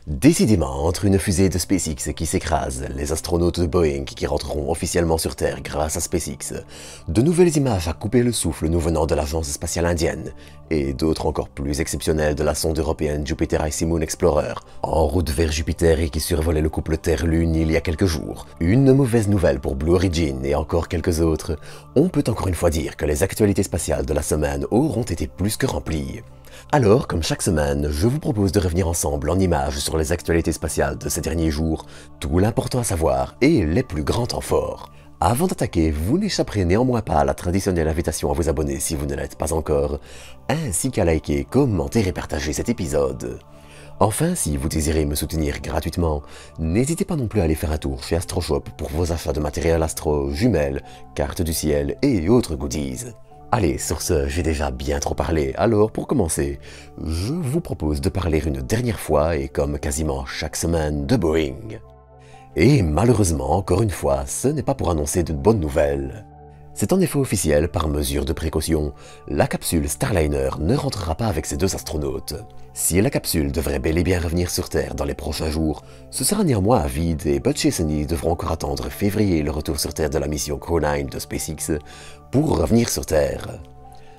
Décidément, entre une fusée de SpaceX qui s'écrase, les astronautes de Boeing qui rentreront officiellement sur Terre grâce à SpaceX, de nouvelles images à couper le souffle nous venant de l'agence spatiale indienne, et d'autres encore plus exceptionnelles de la sonde européenne Jupiter Icy Moon Explorer, en route vers Jupiter et qui survolait le couple Terre-Lune il y a quelques jours. Une mauvaise nouvelle pour Blue Origin et encore quelques autres, on peut encore une fois dire que les actualités spatiales de la semaine auront été plus que remplies. Alors, comme chaque semaine, je vous propose de revenir ensemble en images sur les actualités spatiales de ces derniers jours, tout l'important à savoir et les plus grands temps forts. Avant d'attaquer, vous n'échapperez néanmoins pas à la traditionnelle invitation à vous abonner si vous ne l'êtes pas encore, ainsi qu'à liker, commenter et partager cet épisode. Enfin, si vous désirez me soutenir gratuitement, n'hésitez pas non plus à aller faire un tour chez AstroShop pour vos achats de matériel astro, jumelles, cartes du ciel et autres goodies. Allez, sur ce, j'ai déjà bien trop parlé, alors pour commencer, je vous propose de parler une dernière fois et comme quasiment chaque semaine de Boeing. Et malheureusement, encore une fois, ce n'est pas pour annoncer de bonnes nouvelles. C'est en effet officiel, par mesure de précaution, la capsule Starliner ne rentrera pas avec ses deux astronautes. Si la capsule devrait bel et bien revenir sur Terre dans les prochains jours, ce sera néanmoins à vide et Buzz et Sunny devront encore attendre février le retour sur Terre de la mission Crew 9 de SpaceX pour revenir sur Terre.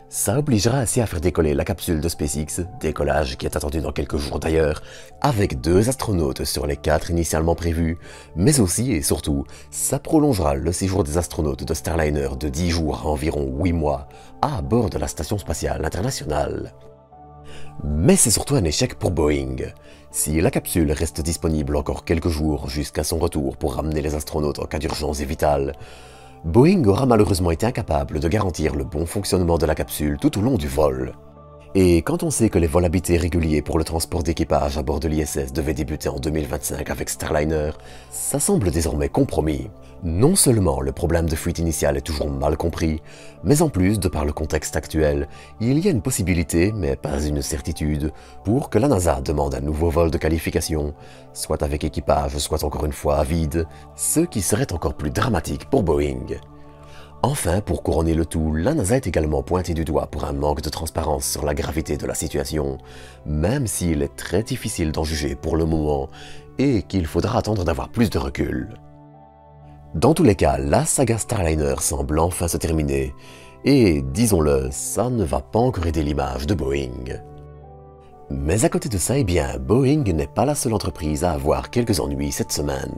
Ça obligera ainsi à faire décoller la capsule de SpaceX, décollage qui est attendu dans quelques jours d'ailleurs, avec 2 astronautes sur les 4 initialement prévus, mais aussi et surtout, ça prolongera le séjour des astronautes de Starliner de 10 jours à environ 8 mois, à bord de la Station Spatiale Internationale. Mais c'est surtout un échec pour Boeing. Si la capsule reste disponible encore quelques jours jusqu'à son retour pour ramener les astronautes en cas d'urgence et vitale, Boeing aura malheureusement été incapable de garantir le bon fonctionnement de la capsule tout au long du vol. Et quand on sait que les vols habités réguliers pour le transport d'équipage à bord de l'ISS devaient débuter en 2025 avec Starliner, ça semble désormais compromis. Non seulement le problème de fuite initiale est toujours mal compris, mais en plus, de par le contexte actuel, il y a une possibilité, mais pas une certitude, pour que la NASA demande un nouveau vol de qualification, soit avec équipage, soit encore une fois à vide, ce qui serait encore plus dramatique pour Boeing. Enfin, pour couronner le tout, la NASA est également pointée du doigt pour un manque de transparence sur la gravité de la situation, même s'il est très difficile d'en juger pour le moment et qu'il faudra attendre d'avoir plus de recul. Dans tous les cas, la saga Starliner semble enfin se terminer, et disons-le, ça ne va pas encore aider l'image de Boeing. Mais à côté de ça, eh bien, Boeing n'est pas la seule entreprise à avoir quelques ennuis cette semaine.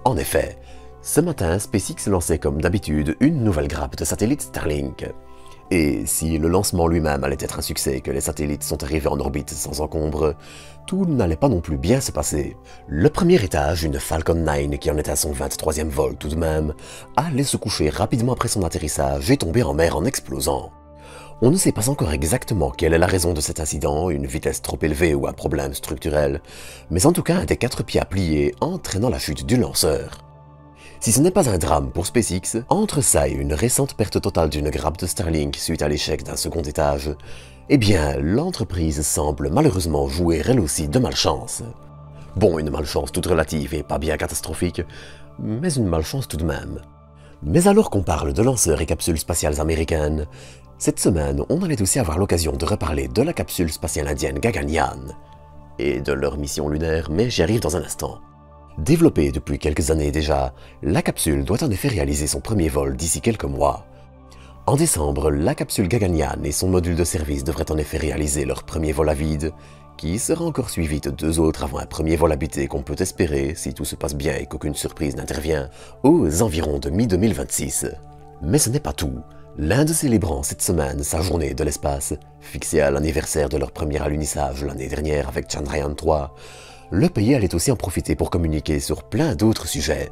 En effet, ce matin, SpaceX lançait comme d'habitude une nouvelle grappe de satellites Starlink. Et si le lancement lui-même allait être un succès et que les satellites sont arrivés en orbite sans encombre, tout n'allait pas non plus bien se passer. Le premier étage, une Falcon 9 qui en était à son 23e vol tout de même, allait se coucher rapidement après son atterrissage et tomber en mer en explosant. On ne sait pas encore exactement quelle est la raison de cet incident, une vitesse trop élevée ou un problème structurel, mais en tout cas un des 4 pieds a plié, entraînant la chute du lanceur. Si ce n'est pas un drame pour SpaceX, entre ça et une récente perte totale d'une grappe de Starlink suite à l'échec d'un second étage, eh bien, l'entreprise semble malheureusement jouer elle aussi de malchance. Bon, une malchance toute relative et pas bien catastrophique, mais une malchance tout de même. Mais alors qu'on parle de lanceurs et capsules spatiales américaines, cette semaine, on allait aussi avoir l'occasion de reparler de la capsule spatiale indienne Gaganyaan et de leur mission lunaire, mais j'y arrive dans un instant. Développée depuis quelques années déjà, la capsule doit en effet réaliser son premier vol d'ici quelques mois. En décembre, la capsule Gaganyaan et son module de service devraient en effet réaliser leur premier vol à vide, qui sera encore suivi de 2 autres avant un premier vol habité qu'on peut espérer, si tout se passe bien et qu'aucune surprise n'intervient, aux environs de mi-2026. Mais ce n'est pas tout. L'Inde célébrant cette semaine sa journée de l'espace, fixée à l'anniversaire de leur premier alunissage l'année dernière avec Chandrayaan 3, le pays allait aussi en profiter pour communiquer sur plein d'autres sujets.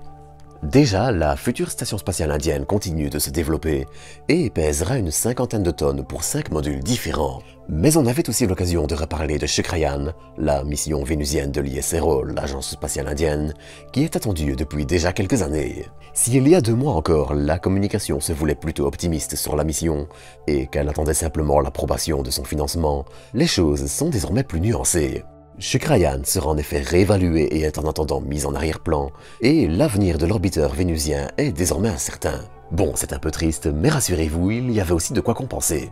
Déjà, la future station spatiale indienne continue de se développer et pèsera une 50aine de tonnes pour 5 modules différents. Mais on avait aussi l'occasion de reparler de Chandrayaan, la mission vénusienne de l'ISRO, l'agence spatiale indienne, qui est attendue depuis déjà quelques années. S'il y a 2 mois encore, la communication se voulait plutôt optimiste sur la mission et qu'elle attendait simplement l'approbation de son financement, les choses sont désormais plus nuancées. Chandrayaan sera en effet réévalué et est en attendant mis en arrière-plan, et l'avenir de l'orbiteur vénusien est désormais incertain. Bon, c'est un peu triste, mais rassurez-vous, il y avait aussi de quoi compenser.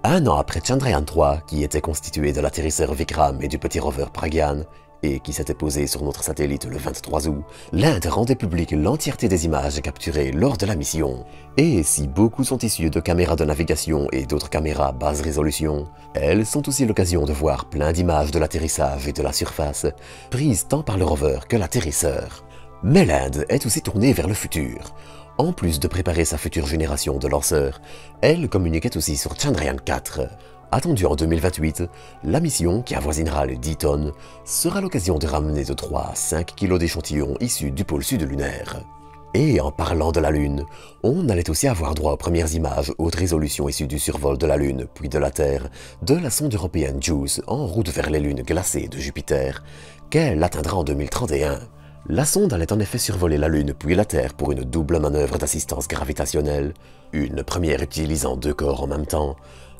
1 an après Chandrayaan 3, qui était constitué de l'atterrisseur Vikram et du petit rover Pragyan, et qui s'était posée sur notre satellite le 23 août, l'Inde rendait publique l'entièreté des images capturées lors de la mission. Et si beaucoup sont issues de caméras de navigation et d'autres caméras basse résolution, elles sont aussi l'occasion de voir plein d'images de l'atterrissage et de la surface, prises tant par le rover que l'atterrisseur. Mais l'Inde est aussi tournée vers le futur. En plus de préparer sa future génération de lanceurs, elle communiquait aussi sur Chandrayaan 4. Attendue en 2028, la mission, qui avoisinera les 10 tonnes, sera l'occasion de ramener de 3 à 5 kilos d'échantillons issus du pôle sud lunaire. Et en parlant de la Lune, on allait aussi avoir droit aux premières images haute résolution issues du survol de la Lune, puis de la Terre, de la sonde européenne JUICE en route vers les lunes glacées de Jupiter, qu'elle atteindra en 2031. La sonde allait en effet survoler la Lune puis la Terre pour une double manœuvre d'assistance gravitationnelle, une première utilisant 2 corps en même temps,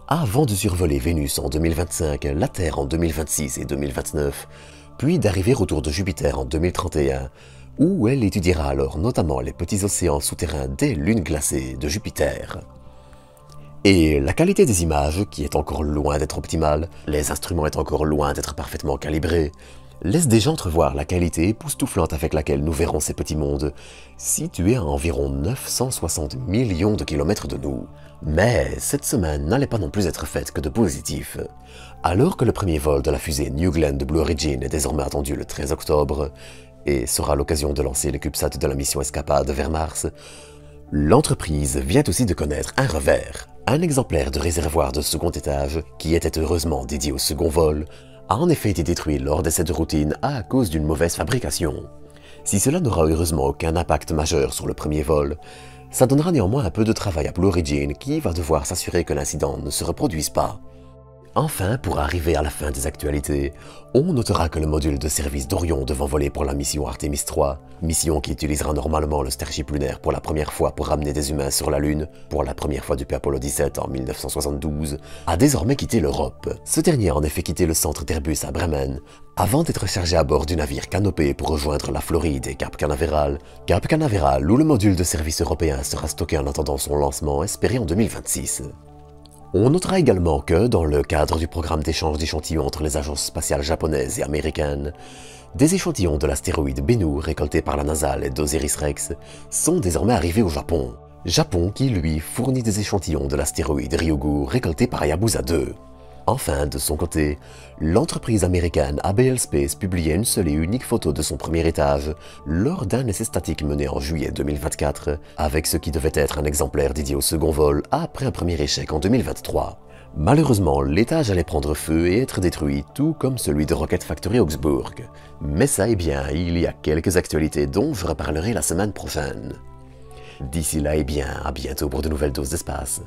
avant de survoler Vénus en 2025, la Terre en 2026 et 2029, puis d'arriver autour de Jupiter en 2031, où elle étudiera alors notamment les petits océans souterrains des lunes glacées de Jupiter. Et la qualité des images, qui est encore loin d'être optimale, les instruments est encore loin d'être parfaitement calibrés, laisse déjà entrevoir la qualité époustouflante avec laquelle nous verrons ces petits mondes, situés à environ 960 millions de kilomètres de nous. Mais cette semaine n'allait pas non plus être faite que de positifs. Alors que le premier vol de la fusée New Glenn de Blue Origin est désormais attendu le 13 octobre, et sera l'occasion de lancer le CubeSat de la mission Escapade vers Mars, l'entreprise vient aussi de connaître un revers. Un exemplaire de réservoir de second étage, qui était heureusement dédié au second vol, a en effet été détruit lors d'essais de routine à cause d'une mauvaise fabrication. Si cela n'aura heureusement aucun impact majeur sur le premier vol, ça donnera néanmoins un peu de travail à Blue Origin qui va devoir s'assurer que l'incident ne se reproduise pas. Enfin, pour arriver à la fin des actualités, on notera que le module de service d'Orion devant voler pour la mission Artemis 3, mission qui utilisera normalement le Starship lunaire pour la première fois pour ramener des humains sur la Lune, pour la première fois depuis Apollo 17 en 1972, a désormais quitté l'Europe. Ce dernier a en effet quitté le centre d'Airbus à Bremen, avant d'être chargé à bord du navire Canopée pour rejoindre la Floride et Cap Canaveral où le module de service européen sera stocké en attendant son lancement espéré en 2026. On notera également que, dans le cadre du programme d'échange d'échantillons entre les agences spatiales japonaises et américaines, des échantillons de l'astéroïde Bennu récoltés par la NASA à l'aide d'Osiris-Rex sont désormais arrivés au Japon. Japon qui, lui, fournit des échantillons de l'astéroïde Ryugu récoltés par Hayabusa 2. Enfin, de son côté, l'entreprise américaine ABL Space publiait une seule et unique photo de son premier étage lors d'un essai statique mené en juillet 2024, avec ce qui devait être un exemplaire dédié au second vol après un premier échec en 2023. Malheureusement, l'étage allait prendre feu et être détruit, tout comme celui de Rocket Factory Augsburg. Mais ça, eh bien, il y a quelques actualités dont je reparlerai la semaine prochaine. D'ici là, eh bien, à bientôt pour de nouvelles doses d'espace.